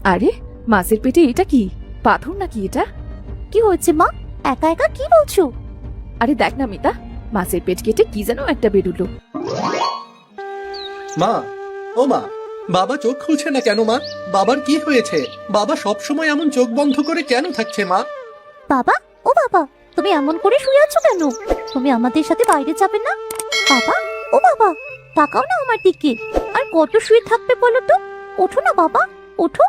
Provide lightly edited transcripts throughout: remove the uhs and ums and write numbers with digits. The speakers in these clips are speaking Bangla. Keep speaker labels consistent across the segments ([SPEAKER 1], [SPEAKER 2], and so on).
[SPEAKER 1] আরে মাছের পেটে এটা কি? পাথর নাকি এটা?
[SPEAKER 2] কি হয়েছে মা? একা একা কি বলছো?
[SPEAKER 1] আরে দেখ না মিতা, মাছের পেট কেটে কি যেন একটা বেরুলো।
[SPEAKER 3] মা, ও মা, বাবা চোখ খুলছে না কেন মা? বাবার কি হয়েছে? বাবা সব সময় এমন চোখ বন্ধ করে কেন থাকছে মা?
[SPEAKER 2] বাবা, ও বাবা, তুমি এমন করে শুয়ে আছো কেন? তুমি আমাদের সাথে বাইরে যাবে না? বাবা, ও বাবা, তাকাও না আমার দিকে। আর কত শুয়ে থাকবে বলো তো? ওঠো না বাবা, ওঠো।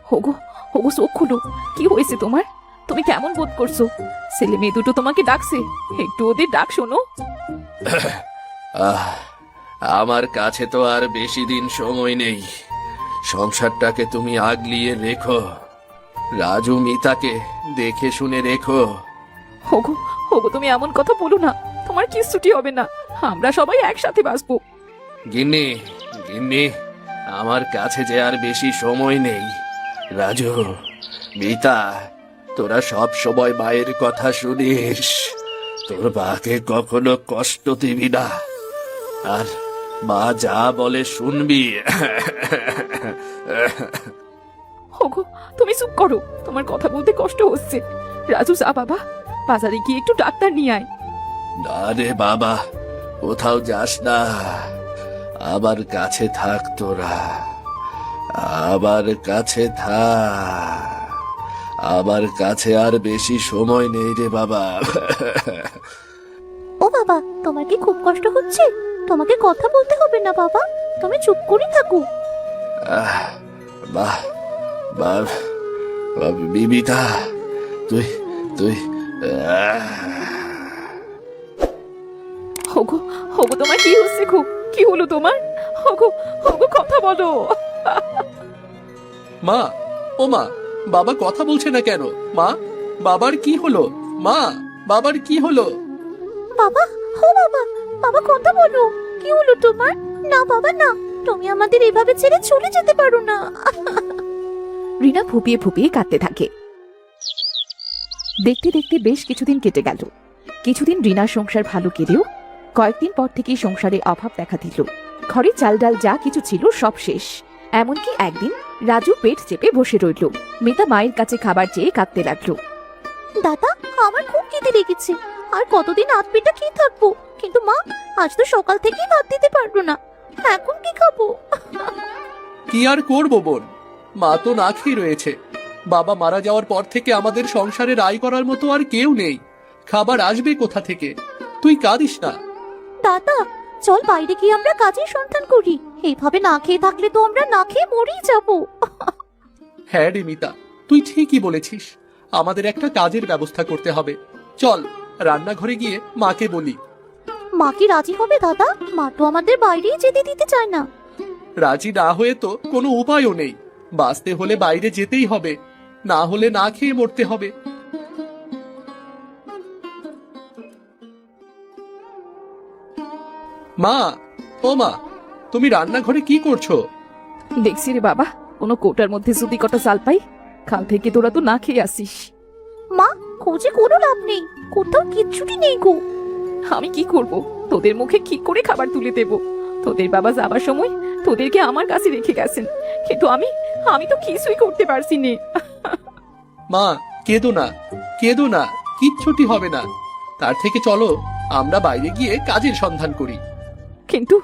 [SPEAKER 1] হোগো হোগো, চোখ খুলো। কি হয়েছে তোমার? তুমি কেমন বোধ করছো? ছেলে মেয়ে দুটো তোমাকে ডাকছে, একটু ওদের ডাক শোনো।
[SPEAKER 4] আহ, আমার কাছে তো আর বেশি দিন সময় নেই। সংসারটাকে তুমি আগলিয়ে রেখো। রাজু মিতাকে দেখে শুনে রেখো।
[SPEAKER 1] হোগো হোগো, তুমি এমন কথা বলো না। তোমার কিচ্ছুটি হবে না, আমরা সবাই একসাথে বাঁচবো।
[SPEAKER 4] গিন্নি, গিন্নি, আমার কাছে যে আর বেশি সময় নেই। রাজু, মিতা, তোরা সব সময় মায়ের কথা শুনিস। তোর মাকে কখনো কষ্ট দিবি না, আর মা যা বলে শুনবি।
[SPEAKER 1] হোগো, তুমি চুপ করো, তোমার কথা বলতে কষ্ট হচ্ছে। রাজু, যা বাবা, বাজারে গিয়ে একটু ডাক্তার নিয়ে আয়।
[SPEAKER 4] না রে বাবা, কোথাও যাস না। আমার কাছে থাক তোরা, আমার কাছে থাক। আমার কাছে আর বেশি সময় নেই রে বাবা।
[SPEAKER 2] ও বাবা, তোমার কি খুব কষ্ট হচ্ছে? তোমাকে কথা বলতে হবে না বাবা, তুমি চুপ করে থাকো।
[SPEAKER 4] বাহ বাহ, বিবিতা, তুই তুই
[SPEAKER 1] হোগো হোগো, তোমার কি হচ্ছে? খুব কি হলো তোমার? হোগো হোগো, কথা বলো।
[SPEAKER 3] মা, ও মা, বাবা কথা বলছে না কেন? মা, বাবার কি হলো? মা, বাবার কি হলো?
[SPEAKER 2] বাবা, ও বাবা, বাবা কথা বলো। কি হলো তোমার? না বাবা না, তুমি আমাদের এভাবে ছেড়ে চলে যেতে পারো না।
[SPEAKER 1] রিনা ফুপিয়ে ফুপিয়ে কাঁদতে থাকে। দেখতে দেখতে বেশ কিছুদিন কেটে গেল। কিছুদিন রিনার সংসার ভালো কেটেও কয়েকদিন পর থেকেই সংসারে অভাব দেখা দিল। ঘরে চাল ডাল যা কিছু ছিল সব শেষ। এমনকি একদিন রাজু পেট চেপে বসে রইল। মিতা মায়ের কাছে খাবার চেয়ে কাঁদতে লাগলো।
[SPEAKER 2] দাদা, আমার খুব খিদে লেগেছে, আর কতদিন হাত পেটা খেয়ে থাকবো? কিন্তু মা, আজ তো সকাল থেকেই ভাত দিতে পারলো না, এখন কি খাবো?
[SPEAKER 3] কি আর করবো বোন, মা তো না খেয়ে রয়েছে। বাবা মারা যাওয়ার পর থেকে আমাদের সংসারে আয় করার মতো আর কেউ নেই। খাবার আসবে কোথা থেকে? তুই কাঁদিস না।
[SPEAKER 2] দাদা, চল বাইরে গিয়ে আমরা কাজের সন্ধান করি। এইভাবে না খেয়ে থাকলে তো আমরা না খেয়ে মরেই যাবো।
[SPEAKER 3] হ্যাঁ রে মিতা, তুই ঠিকই বলেছিস। আমাদের একটা কাজের ব্যবস্থা করতে হবে। চল রান্নাঘরে গিয়ে মাকে বলি।
[SPEAKER 2] মা কি রাজি হবে দাদা? মা তো আমাদের বাইরেই যেতে দিতে চায় না।
[SPEAKER 3] রাজি না হয়ে তো কোনো উপায়ও নেই। বাঁচতে হলে বাইরে যেতেই হবে, না হলে না খেয়ে মরতে হবে। মা, ও মা, তুমি রান্নাঘরে কি করছো?
[SPEAKER 1] দেখছি রে বাবা, কোনো কোটার মধ্যে যদি কটা চাল পাই। কাল থেকে তোরা তো না খেয়ে আসিস।
[SPEAKER 2] মা, খোঁজে কোনো লাভ নেই, কোথাও কিচ্ছুটি নেই গো।
[SPEAKER 1] আমি কি করব? তোদের মুখে কি করে খাবার তুলে দেব? তোদের বাবা যাবার সময় তোদেরকে আমার কাছে রেখে গেছেন, কিন্তু আমি আমি তো কিছুই করতে পারছি নে।
[SPEAKER 3] মা, কেঁদো না, কেঁদো না, কিচ্ছুটি হবে না। তার থেকে চলো আমরা বাইরে গিয়ে কাজের সন্ধান করি।
[SPEAKER 1] কিন্তু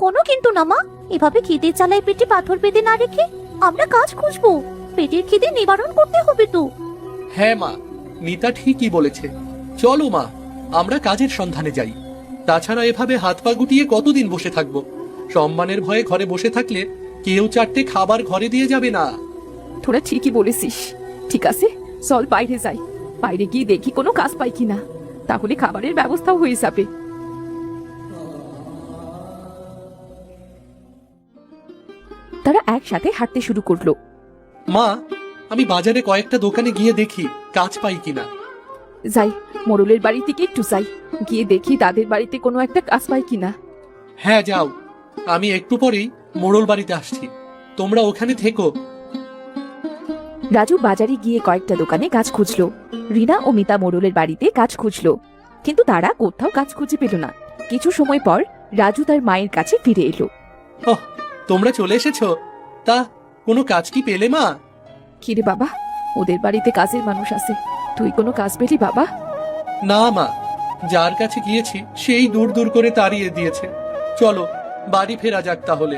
[SPEAKER 2] কোনো কিন্তু না মা, এভাবে খিদের জ্বালায় পেটে পাথর বেঁধে না রেখে আমরা কাজ খুঁজবো। পেটের খিদে নিবারণ করতে হবে তো।
[SPEAKER 3] হ্যাঁ মা, মিতা ঠিকই বলেছে। চলো মা, আমরা কাজের সন্ধানে যাই। তাছাড়া এভাবে হাত পা গুটিয়ে কতদিন বসে থাকবো? সম্মানের ভয়ে ঘরে বসে থাকলে কেউ চারটে খাবার ঘরে দিয়ে যাবে না।
[SPEAKER 1] তোরা ঠিকই বলেছিস। ঠিক আছে, চল বাইরে যাই। বাইরে গিয়ে দেখি কোনো কাজ পাই কিনা, তাহলে খাবারের ব্যবস্থাও হয়ে যাবে। তারা একসাথে হাঁটতে শুরু করলো।
[SPEAKER 3] মা, আমি বাজারে কয়েকটা দোকানে গিয়ে দেখি কাজ পাই কিনা।
[SPEAKER 1] যাই, মোড়লের বাড়ি থেকে একটু যাই, গিয়ে দেখি তাদের বাড়িতে কোনো একটা কাজ পাই কিনা।
[SPEAKER 3] হ্যাঁ যাও, আমি একটু পরেই মোড়ল বাড়িতে আসছি, তোমরা ওখানে থেকো।
[SPEAKER 1] রাজু বাজারে গিয়ে কয়েকটা দোকানে কাজ খুঁজলো। রিনা ও মিতা মোড়লের বাড়িতে কাজ খুঁজলো, কিন্তু তারা কোথাও কাজ খুঁজে পেল না। কিছু সময় পর রাজু তার মায়ের কাছে ফিরে এলো।
[SPEAKER 3] ওহ, তোমরা চলে এসেছো? তা কোনো কাজ কি পেলে মা?
[SPEAKER 1] কিরে বাবা, ওদের বাড়িতে কাজের মানুষ আছে, তুই কোনো কাজ পেলি বাবা?
[SPEAKER 3] না মা, যার কাছে গিয়েছি সেই দূর দূর করে তাড়িয়ে দিয়েছে। চলো বাড়ি ফেরা যাক তাহলে।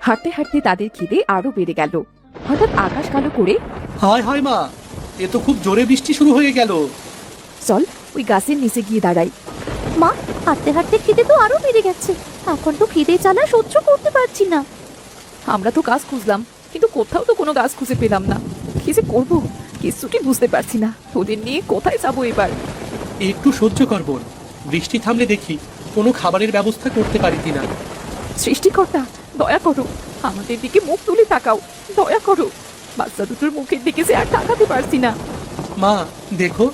[SPEAKER 1] হাঁটতে হাঁটতে তাদের খিদে আরো বেড়ে গেল। হঠাৎ আকাশ কালো করে,
[SPEAKER 3] হায় হায় মা, এ তো খুব জোরে বৃষ্টি শুরু হয়ে গেল।
[SPEAKER 1] চল ওই গাছের নিচে গিয়ে দাঁড়াই।
[SPEAKER 2] মা, হাঁটতে হাঁটতে খিদে তো আরো বেড়ে গেছে। এখন তো খিদে জ্বালা সহ্য করতে পারছি না।
[SPEAKER 1] আমরা তো গাছ খুঁজলাম, কিন্তু কোথাও তো কোনো গাছ খুঁজে পেলাম না। কি যে করবো কিছুটি বুঝতে পারছি না। ওদের নিয়ে কোথায় যাবো এবার?
[SPEAKER 3] একটু সহ্য কর বোন, বৃষ্টি থামলে দেখি কোনো খাবারের ব্যবস্থা করতে পারি কিনা।
[SPEAKER 1] সৃষ্টিকর্তা, দয়া করো, আমাদের দিকে মুখ তুলে তাকাও, দয়া করো। বাচ্চা দুটোর মুখের দিকে যে আর তাকাতে পারছি না।
[SPEAKER 3] মা দেখো,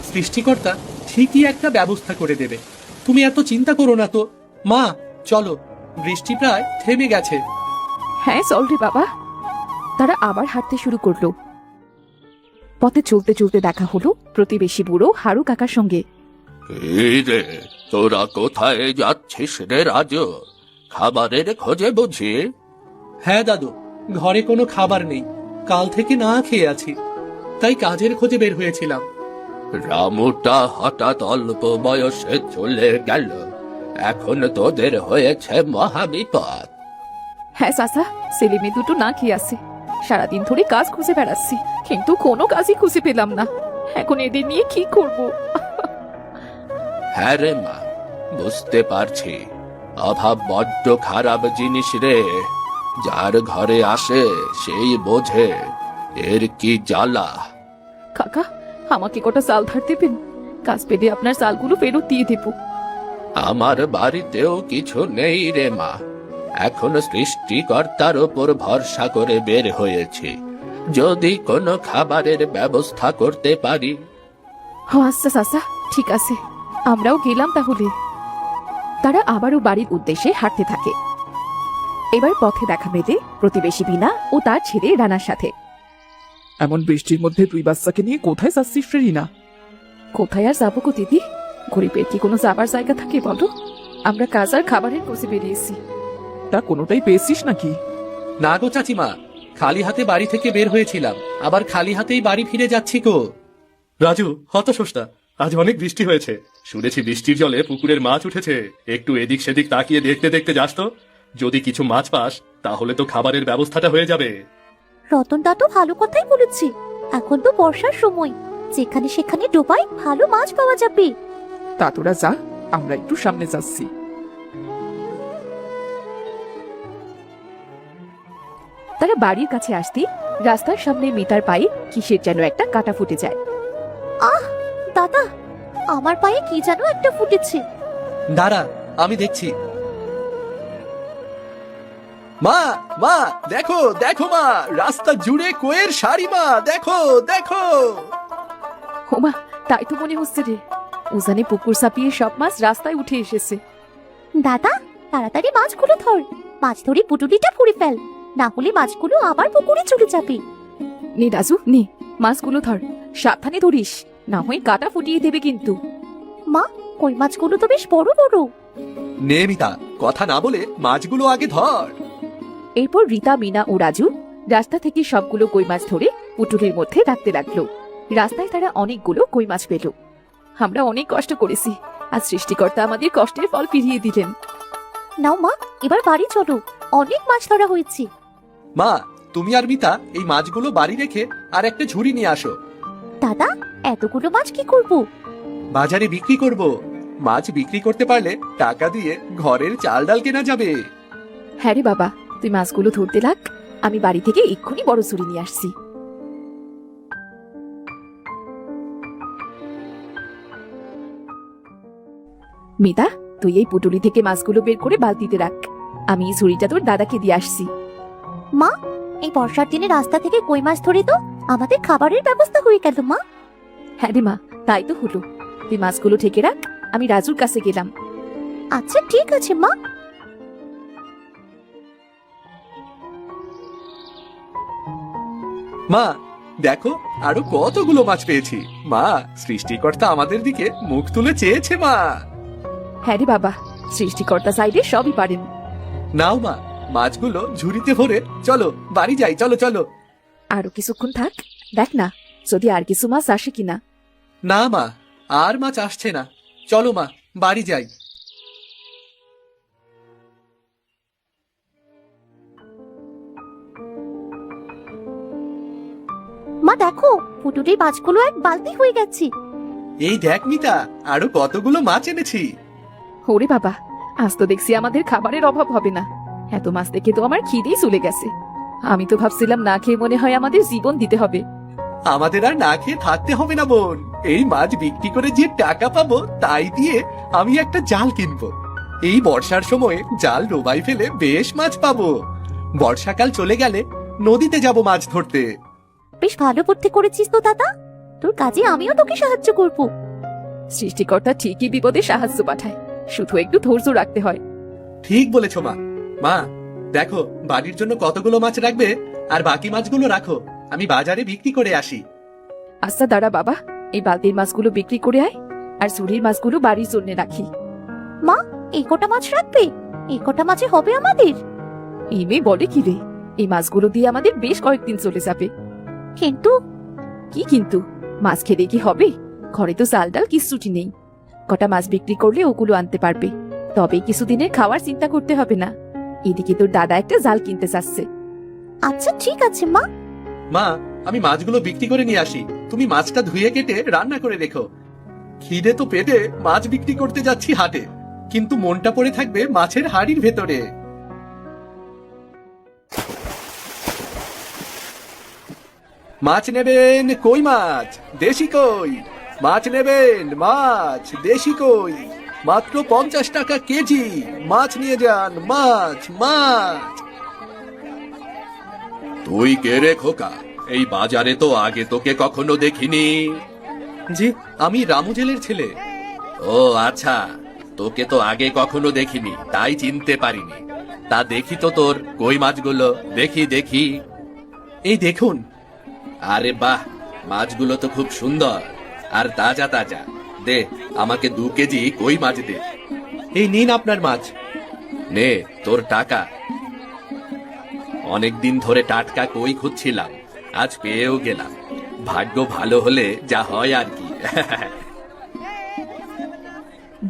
[SPEAKER 3] সৃষ্টিকর্তা ঠিকই একটা ব্যবস্থা করে দেবে, তুমি এত চিন্তা করো না তো। মা চলো, বৃষ্টি প্রায় থেমে গেছে।
[SPEAKER 1] হ্যাঁ চল রে বাবা। তারা আবার হাঁটতে শুরু করলো। পথে চলতে চলতে দেখা হলো প্রতিবেশী বুড়ো হারু কাকার সঙ্গে।
[SPEAKER 4] এই রে, তোরা কোথায় যাচ্ছিস রে রাজু? খাবারের খোঁজে বুঝি?
[SPEAKER 3] হ্যাঁ দাদু, ঘরে কোনো খাবার নেই, কাল থেকে না খেয়ে আছি, তাই কাজের খোঁজে বের হয়েছিলাম।
[SPEAKER 4] রামুটা হঠাৎ অল্প বয়সে চলে গেল, এখন তোদের হয়েছে মহাবিপদ।
[SPEAKER 1] হ্যাঁ চাচা, ছেলে মেয়ে দুটো না খেয়ে আছে। সারাদিন ধরে কাজ খুঁজে বেড়াচ্ছি, কিন্তু কোনো কাজই খুঁজে পেলাম না। এখন এদের নিয়ে কি করব?
[SPEAKER 4] হ্যাঁ রে মা, বুঝতে পারছি, অভাব বড্ড খারাপ জিনিস রে। যার ঘরে আসে সেই বোঝে এর কি জ্বালা।
[SPEAKER 1] কাকা, আমাকে কটা চাল ধার দেবেন? কাজ পেলে আপনার চালগুলো ফেরত দিয়ে দেব।
[SPEAKER 4] আমার বাড়িতেও কিছু নেই রে মা, এখন সৃষ্টিকর্তার ওপর ভরসা করে বের হয়েছি, যদি কোনো খাবারের ব্যবস্থা করতে পারি।
[SPEAKER 1] আচ্ছা চাচা, ঠিক আছে, আমরাও গেলাম তাহলে। তারা আবারও বাড়ির উদ্দেশ্যে হাঁটতে থাকে। এবার পথে দেখা মেলে প্রতিবেশী বিনা ও তার ছেলে রানার সাথে।
[SPEAKER 5] এমন বৃষ্টির মধ্যে তুই বাচ্চাকে নিয়ে কোথায় যাচ্ছিস রে রিনা?
[SPEAKER 1] কোথায় আর যাবো গো দিদি? গরিবের কি কোনো যাবার জায়গা থাকে বলো? আমরা কাজ আর খাবারের খোঁজে বেরিয়েছি।
[SPEAKER 5] তা কোনোটাই পেয়েছিস নাকি?
[SPEAKER 3] না গো চাচিমা, খালি হাতে বাড়ি থেকে বের হয়েছিলাম, আবার খালি হাতেই বাড়ি ফিরে যাচ্ছি গো। রাজু, হতশোষটা, আজ অনেক বৃষ্টি হয়েছে, শুনেছি বৃষ্টির জলে পুকুরের মাছ উঠেছে। একটু এদিক সেদিক তাকিয়ে দেখতে দেখতে যাস তো, যদি কিছু মাছ পাস তাহলে তো খাবারের ব্যবস্থাটা হয়ে যাবে।
[SPEAKER 2] রতনদা তো ভালো কথাই বলেছে। এখন তো বর্ষার সময়, যেখানে সেখানে ডোবাই ভালো মাছ পাওয়া যাবে।
[SPEAKER 5] তা তোরা যা, আমরা একটু সামনে যাচ্ছি।
[SPEAKER 1] তারা বাড়ির কাছে আসতেই রাস্তার সামনে মিতার পায়ে কিসের যেন একটা কাটা ফুটে যায়।
[SPEAKER 2] দাদা, আমার পায়ে কি যেন একটা ফুটেছে।
[SPEAKER 3] দাঁড়া, আমি দেখছি। মা মা দেখো দেখো মা, রাস্তা জুড়ে কোয়ের শাড়ি মা, দেখো দেখো।
[SPEAKER 1] হোমা, তাই তো মনে হচ্ছে রে, উজানে পুকুর ছাপিয়ে সব মাছ রাস্তায় উঠে এসেছে।
[SPEAKER 2] দাদা, তাড়াতাড়ি মাছগুলো ধর, মাছ ধরে পুটুলিটা পুড়ে ফেল, না হলে মাছগুলো আবার পুকুরে চলে যাবে।
[SPEAKER 1] নে রাজু, নে মাছগুলো ধর, সাবধানে ধরিস, না হয় কাটা ফুটিয়ে দেবে কিন্তু।
[SPEAKER 2] মা, কই মাছগুলো তো বেশ বড় বড়।
[SPEAKER 3] নে মিতা, কথা না বলে মাছগুলো আগে ধর।
[SPEAKER 1] এরপর রীতা, মিনা ও রাজু রাস্তা থেকে সবগুলো কই মাছ ধরে পুটুলির মধ্যে রাখতে লাগলো। রাস্তায় তারা অনেকগুলো কই মাছ পেল। আমরা অনেক কষ্ট করেছি, আর সৃষ্টিকর্তা আমাদের কষ্টের ফল ফিরিয়ে দিলেন।
[SPEAKER 2] নাও মা, এবার বাড়ি চলো, অনেক মাছ ধরা হয়েছে।
[SPEAKER 3] মা, তুমি আর মিতা এই মাছগুলো বাড়ি রেখে আর একটা ঝুড়ি নিয়ে আসো।
[SPEAKER 2] দাদা, এতগুলো মাছ কি করব?
[SPEAKER 3] বাজারে বিক্রি করব। মাছ বিক্রি করতে পারলে টাকা দিয়ে ঘরের চাল ডাল কেনা যাবে।
[SPEAKER 1] হ্যাঁ রে বাবা, তুই মাছগুলো ধরতে লাগ, আমি বাড়ি থেকে এক্ষুনি বড় ছুরি নিয়ে আসছি। মিতা, তুই এই পুটুলি থেকে মাছগুলো বের করে বালতিতে রাখ, আমি এই ছুরিটা তোর দাদাকে দিয়ে আসছি।
[SPEAKER 2] মা, এই বর্ষার দিনে রাস্তা থেকে কই মাছ ধরে তো আমাদের খাবারের ব্যবস্থা হয়ে গেল মা।
[SPEAKER 1] হ্যাঁ রে মা, তাই তো হলো। তুই মাছগুলো ঠেকে রাখ, আমি রাজুর কাছে গেলাম।
[SPEAKER 2] আচ্ছা ঠিক আছে মা।
[SPEAKER 3] মা দেখো, আরো কতগুলো মাছ পেয়েছি। মা, সৃষ্টিকর্তা আমাদের দিকে মুখ তুলে চেয়েছে মা।
[SPEAKER 1] হ্যাঁ রে বাবা, সৃষ্টিকর্তা সাইডে সবই পারেন।
[SPEAKER 3] নাও মা, মাছগুলো ঝুড়িতে ভরে চলো বাড়ি যাই, চলো চলো।
[SPEAKER 1] আরো কিছুক্ষণ থাক, দেখ না যদি আর কিছু মাছ আসে কিনা।
[SPEAKER 3] না মা, আর মাছ আসছে না, চলো মা বাড়ি যাই।
[SPEAKER 2] মা দেখো, পুটুরির মাছগুলো এক বালতি হয়ে গেছে।
[SPEAKER 3] এই দেখ মিতা, আরো কতগুলো মাছ এনেছি।
[SPEAKER 1] ওরে বাবা, আজ তো দেখছি আমাদের খাবারের অভাব হবে না। এত মাছ দেখে তো আমার খিদেই চলে গেছে। আমি তো ভাবছিলাম না খেয়ে মনে হয় আমাদের জীবন দিতে হবে।
[SPEAKER 3] আমাদের আর না খেয়ে থাকতে হবে না বোন, এই মাছ বিক্রি করে যে টাকা পাবো তাই দিয়ে আমি একটা জাল কিনবো। এই বর্ষার সময় জাল ডোবাই ফেলে বেশ মাছ পাবো। বর্ষাকাল চলে গেলে নদীতে যাব মাছ ধরতে।
[SPEAKER 2] বেশ ভালো বুদ্ধি করেছিস তো দাদা, তোর কাজে আমিও তোকে সাহায্য করব।
[SPEAKER 1] সৃষ্টিকর্তা ঠিকই বিপদে সাহায্য পাঠায়, শুধু একটু ধৈর্য রাখতে হয়।
[SPEAKER 3] ঠিক বলেছো মা। মা দেখো, বাড়ির জন্য কতগুলো মাছ রাখবে, আর বাকি মাছগুলো রাখো, আমি বাজারে বিক্রি করে আসি।
[SPEAKER 1] আচ্ছা দাঁড়া বাবা, এই বালতির মাছগুলো বিক্রি করে আয়, আর ঝুড়ির মাছগুলো বাড়ির জন্য রাখি।
[SPEAKER 2] মা, এই কটা মাছ রাখবে? এই কটা মাছে হবে আমাদের?
[SPEAKER 1] এই মেয়ে বলে কি রে, এই মাছগুলো দিয়ে আমাদের বেশ কয়েকদিন চলে যাবে।
[SPEAKER 2] কিন্তু
[SPEAKER 1] কি কিন্তু? মাছ খেলে কি হবে? ঘরে তো চাল ডাল কিচ্ছুটি নেই। কটা মাছ বিক্রি করলে ওগুলো আনতে পারবে, তবে কিছুদিনের খাওয়ার চিন্তা করতে হবে না। এদিকে তোর দাদা একটা জাল কিনতে চাচ্ছে।
[SPEAKER 2] আচ্ছা ঠিক আছে মা।
[SPEAKER 3] মা, আমি মাছগুলো বিক্রি করে নিয়ে আসি, তুমি মাছটা ধুয়ে কেটে রান্না করে রেখো। খিদে তো পেটে মাছ বিক্রি করতে যাচ্ছি হাটে, কিন্তু মনটা পড়ে থাকবে মাছের হাড়ির ভেতরে। মাছ নেবেন কই মাছ, দেশি কই। মাছ নেবেন মাছ, দেশি কই, মাত্র 50 টাকা কেজি। মাছ নিয়ে যান, মাছ মাছ।
[SPEAKER 4] তুই কে রে খোকা? এই বাজারে তো আগে তোকে কখনো দেখিনি।
[SPEAKER 3] জি, আমি রামু জেলের ছেলে।
[SPEAKER 4] ও আচ্ছা, তোকে তো আগে কখনো দেখিনি, তাই চিনতে পারিনি। তা দেখি তো তোর কই মাছগুলো, দেখি দেখি।
[SPEAKER 3] এই দেখুন।
[SPEAKER 4] আরে বাহ, মাছগুলো তো খুব সুন্দর আর তাজা তাজা। দে আমাকে 2 কেজি কই মাছ দে।
[SPEAKER 3] এই নিন আপনার মাছ।
[SPEAKER 4] নে তোর টাকা। অনেকদিন ধরে টাটকা কই খুঁজছিলাম, আজ পেয়েও গেলাম। ভাগ্য ভালো হলে যা হয় আর কি।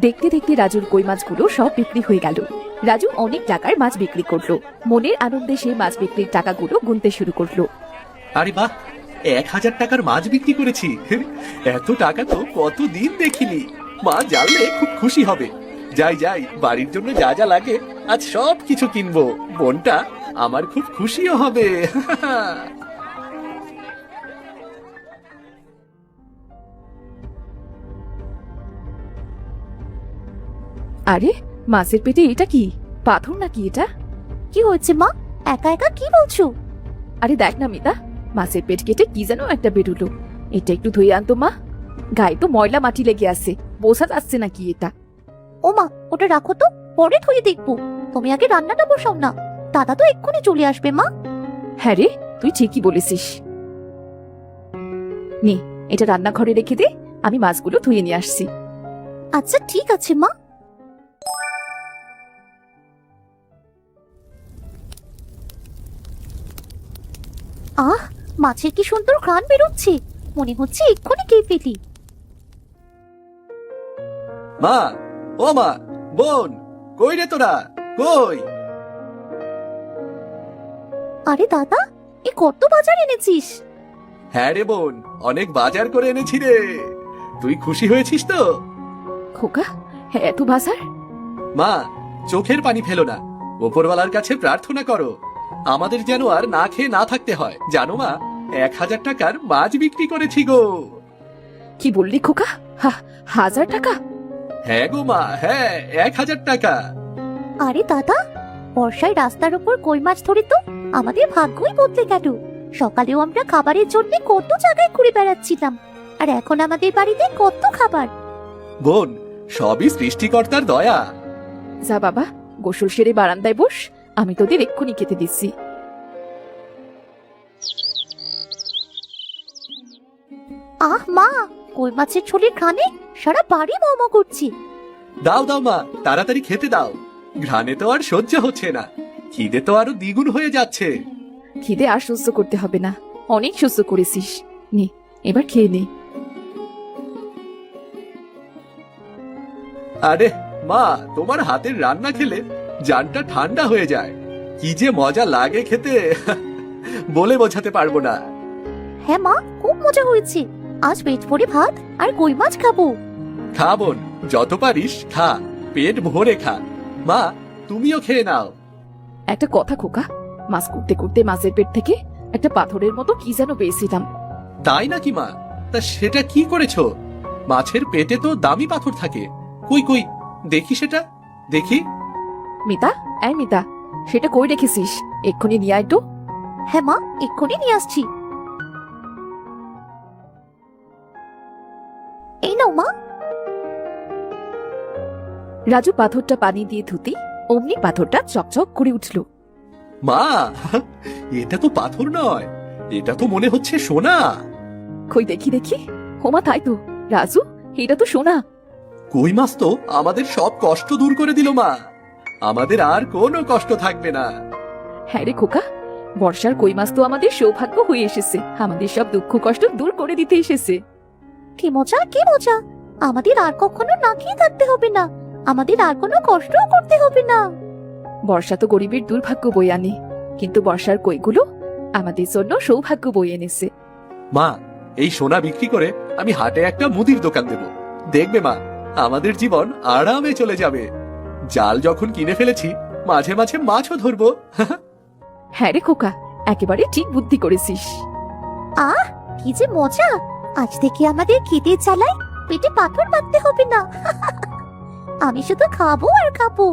[SPEAKER 1] দেখতে দেখতে রাজুর কই মাছগুলো সব বিক্রি হয়ে গেল। রাজু অনেক টাকার মাছ বিক্রি করলো। মনের আনন্দে সে মাছ বিক্রির টাকাগুলো গুনতে শুরু করলো।
[SPEAKER 3] আরে বাহ, 1000 টাকার মাছ বিক্রি করেছি। এত টাকা তো কতদিন দেখিনি। মা জানলে খুব খুশি হবে। যাই যাই, বাড়ির জন্য যা যা লাগে আজ সব কিছু কিনবো। বোনটা আমার খুব খুশিও হবে।
[SPEAKER 1] আরে মাছের পেটে এটা কি? পাথর নাকি এটা?
[SPEAKER 2] কি হয়েছে মা, একা একা কি বলছো?
[SPEAKER 1] আরে দেখ না মিতা, মাছের পেট কেটে কি যেন একটা বেরুলো। এটা একটু ধুয়ে আনতো মা, গায়ে তো ময়লা মাটি লেগে আছে, বোঝা যাচ্ছে না কি এটা।
[SPEAKER 2] ও মা, ওটা রাখো তো, পরে ধুয়ে দেখবো। তুমি আগে রান্নাটা বসাও না, দাদা তো এক্ষুনি চলে আসবে মা।
[SPEAKER 1] হ্যাঁ রে, তুই ঠিকই বলেছিস। নে, এটা রান্নাঘরে রেখে দে, আমি মাছগুলো ধুয়ে নিয়ে আসছি।
[SPEAKER 2] আচ্ছা ঠিক আছে মা। আহ, মাছের কি সুন্দর ঘ্রাণ বেরোচ্ছে, মনে হচ্ছে এক্ষুনি খেয়ে ফেলি।
[SPEAKER 3] মা, ও মা, বোন, কই রে তোরা, কই?
[SPEAKER 2] আরে দাদা, এ কত বাজার এনেছিস?
[SPEAKER 3] হ্যাঁ রে বোন, অনেক বাজার করে এনেছি রে। তুই খুশি হয়েছিস তো?
[SPEAKER 1] খোকা, হ্যাঁ এত বাজার?
[SPEAKER 3] মা, চোখের পানি ফেলো না, ওপরওয়ালার কাছে প্রার্থনা করো আমাদের যেন আর না খেয়ে না থাকতে হয়। জানো মা, 1000 টাকার মাছ বিক্রি করেছি গো।
[SPEAKER 1] কি বললি খোকা? 1000 টাকা?
[SPEAKER 3] হ্যাঁ গো মা, হ্যাঁ, 1000 টাকা।
[SPEAKER 2] আরে দাদা, বর্ষায় রাস্তার উপর কই মাছ ধরে তো আমাদের ভাগ্যই বদলে গেল। সকালেও আমরা খাবারের জন্য কত জায়গায় ঘুরে বেড়াচ্ছিলাম, আর এখন আমাদের বাড়িতে কত খাবার।
[SPEAKER 3] বোন, সবই সৃষ্টিকর্তার দয়া।
[SPEAKER 1] যা বাবা, গোসল সেরে বারান্দায় বস, আমি তোদের এক্ষুনি খেতে দিচ্ছি।
[SPEAKER 2] আহ মা, কই মাছের ঝোলের ঘ্রাণে সারা বাড়ি মম করছি।
[SPEAKER 3] দাও দাও মা, তাড়াতাড়ি খেতে দাও, ঘ্রাণে তো আর সহ্য হচ্ছে না। খিদে তো আরো দ্বিগুণ হয়ে যাচ্ছে।
[SPEAKER 1] খিদে আর সহ্য করতে হবে না, অনেক সহ্য করেছিস। নে এবার খেয়ে নে।
[SPEAKER 3] আরে মা, তোমার হাতের রান্না খেলে জানটা ঠান্ডা হয়ে যায়। কি যে মজা লাগে খেতে বলে বোঝাতে পারবো না।
[SPEAKER 2] হ্যাঁ মা, খুব মজা হয়েছে। আজ পেট ভরে ভাত আর কই মাছ খাবো।
[SPEAKER 3] খা বোন, যত পারিস খা, পেট ভরে খা। মা, তুমিও খেয়ে নাও।
[SPEAKER 1] একটা কথা খোকা, মাছ করতে করতে মাছের পেট থেকে একটা পাথরের মতো কি যেন পেয়েছিলাম।
[SPEAKER 3] তাই নাকি মা? তা সেটা কি করেছো? মাছের পেটে তো দামি পাথর থাকে। কই কই দেখি, সেটা দেখি।
[SPEAKER 1] মিতা, এই মিতা, সেটা কই রেখেছিস? এক্ষুনি নিয়ে আয় তো।
[SPEAKER 2] হ্যাঁ মা, এক্ষুনি নিয়ে আসছি। এই নাও মা।
[SPEAKER 1] রাজু পাথরটা পানি দিয়ে ধুতি অমনি পাথরটা চকচক করে উঠল।
[SPEAKER 3] মা, এটা তো পাথর নয়, এটা তো মনে হচ্ছে সোনা।
[SPEAKER 1] কই দেখি দেখি। হোমা, তাই তো রাজু, এটা তো সোনা।
[SPEAKER 3] কই মাছ তো আমাদের সব কষ্ট দূর করে দিল মা। আমাদের আর কোনো কষ্ট থাকবে না।
[SPEAKER 1] হ্যাঁ রে খোকা, বর্ষার কই মাছ তো আমাদের সৌভাগ্য হয়ে এসেছে, আমাদের সব দুঃখ কষ্ট দূর করে দিতে এসেছে।
[SPEAKER 2] কি মজা, কি মজা। আমাদের আর কখনো না খেয়ে থাকতে হবে না, আমাদের আর কোনো কষ্টও করতে হবে না।
[SPEAKER 1] বর্ষা তো গরিবের দুর্ভাগ্য বয়ে আনে, কিন্তু বর্ষার কইগুলো আমাদের জন্য সৌভাগ্য বয়ে এনেছে।
[SPEAKER 3] মা, এই সোনা বিক্রি করে আমি হাটে একটা মুদির দোকান দেব। দেখবে মা, আমাদের জীবন আরামে চলে যাবে। জাল যখন কিনে ফেলেছি, মাঝে মাঝে মাছও ধরবো।
[SPEAKER 1] হ্যাঁ রে খোকা, একেবারে ঠিক বুদ্ধি করেছিস।
[SPEAKER 2] আহ, কি যে মজা। আজ থেকে আমাদের খেতে চালাই পেটে পাথর বাঁধতে হবে না। আমি শুধু খাবো আর খাবো।